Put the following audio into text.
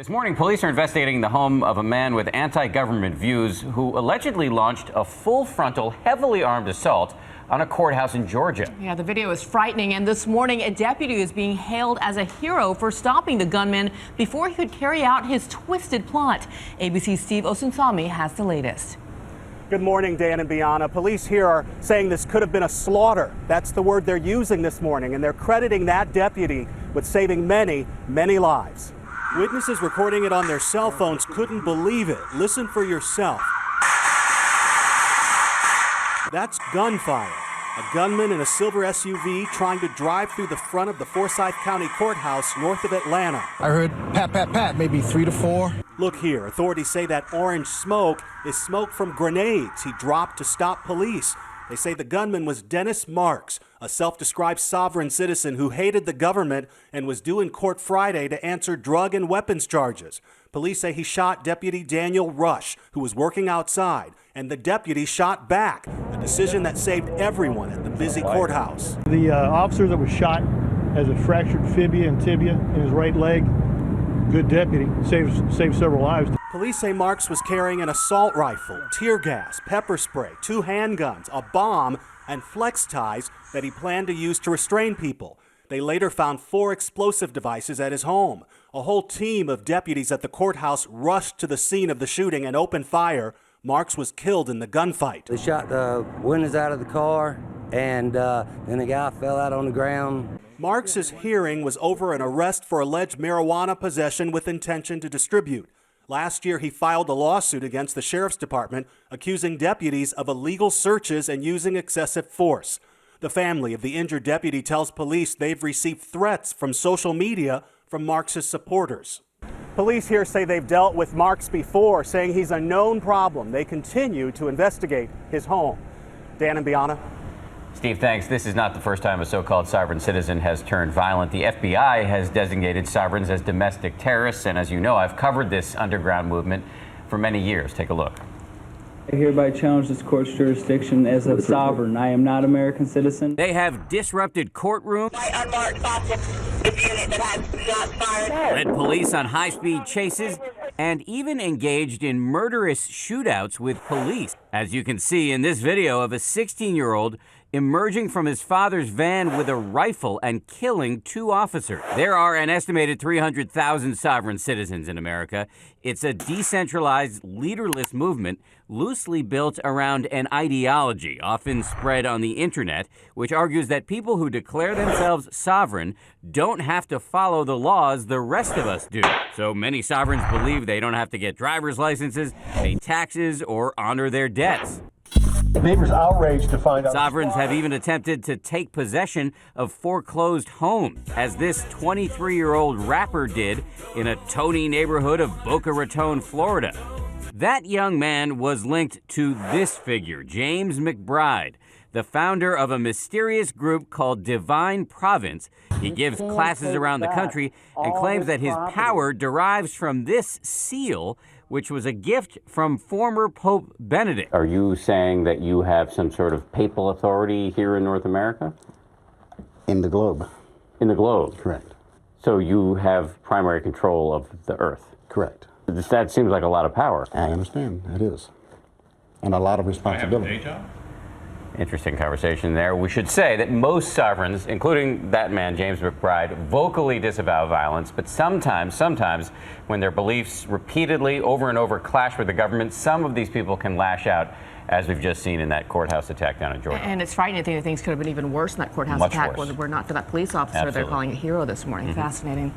This morning, police are investigating the home of a man with anti-government views who allegedly launched a full-frontal, heavily armed assault on a courthouse in Georgia. Yeah, the video is frightening, and this morning a deputy is being hailed as a hero for stopping the gunman before he could carry out his twisted plot. ABC's Steve Osunsami has the latest. Good morning, Dan and Bianna. Police here are saying this could have been a slaughter. That's the word they're using this morning, and they're crediting that deputy with saving many, many lives. Witnesses recording it on their cell phones couldn't believe it. Listen for yourself. That's gunfire. A gunman in a silver SUV trying to drive through the front of the Forsyth County Courthouse north of Atlanta. I heard pat, pat, pat, maybe 3 to 4. Look here, authorities say that orange smoke is smoke from grenades he dropped to stop police. They say the gunman was Dennis Marks, a self-described sovereign citizen who hated the government and was due in court Friday to answer drug and weapons charges. Police say he shot Deputy Daniel Rush, who was working outside, and the deputy shot back, a decision that saved everyone at the busy courthouse. The officer that was shot has a fractured fibula and tibia in his right leg. Good deputy, saved several lives. Police say Marks was carrying an assault rifle, tear gas, pepper spray, 2 handguns, a bomb, and flex ties that he planned to use to restrain people. They later found 4 explosive devices at his home. A whole team of deputies at the courthouse rushed to the scene of the shooting and opened fire. Marks was killed in the gunfight. They shot the windows out of the car, and then the guy fell out on the ground. Marks' hearing was over an arrest for alleged marijuana possession with intention to distribute. Last year, he filed a lawsuit against the sheriff's department, accusing deputies of illegal searches and using excessive force. The family of the injured deputy tells police they've received threats from social media from Marks' supporters. Police here say they've dealt with Marks before, saying he's a known problem. They continue to investigate his home. Dan and Bianna. Steve, thanks. This is not the first time a so-called sovereign citizen has turned violent. The FBI has designated sovereigns as domestic terrorists, and as you know, I've covered this underground movement for many years. Take a look. I hereby challenge this court's jurisdiction as a sovereign. I am not an American citizen. They have disrupted courtrooms, led police on high-speed chases, and even engaged in murderous shootouts with police, as you can see in this video of a 16-year-old emerging from his father's van with a rifle and killing 2 officers. There are an estimated 300,000 sovereign citizens in America. It's a decentralized, leaderless movement loosely built around an ideology often spread on the internet, which argues that people who declare themselves sovereign don't have to follow the laws the rest of us do. So many sovereigns believe they don't have to get driver's licenses, pay taxes, or honor their debts. Neighbors outraged to find out. Sovereigns have even attempted to take possession of foreclosed homes, as this 23-year-old rapper did in a Tony neighborhood of Boca Raton, Florida. That young man was linked to this figure, James McBride, the founder of a mysterious group called Divine Province. He gives classes around the country and claims that his power derives from this seal, which was a gift from former Pope Benedict. Are you saying that you have some sort of papal authority here in North America? In the globe. In the globe? Correct. So you have primary control of the earth? Correct. That seems like a lot of power. I understand. It is. And a lot of responsibility. Interesting conversation there. We should say that most sovereigns, including that man, James McBride, vocally disavow violence, but sometimes when their beliefs repeatedly over and over clash with the government, some of these people can lash out, as we've just seen in that courthouse attack down in Georgia. And it's frightening to think that things could have been even worse in that courthouse Much attack worse. were not for that police officer. Absolutely. They're calling a hero this morning. Fascinating.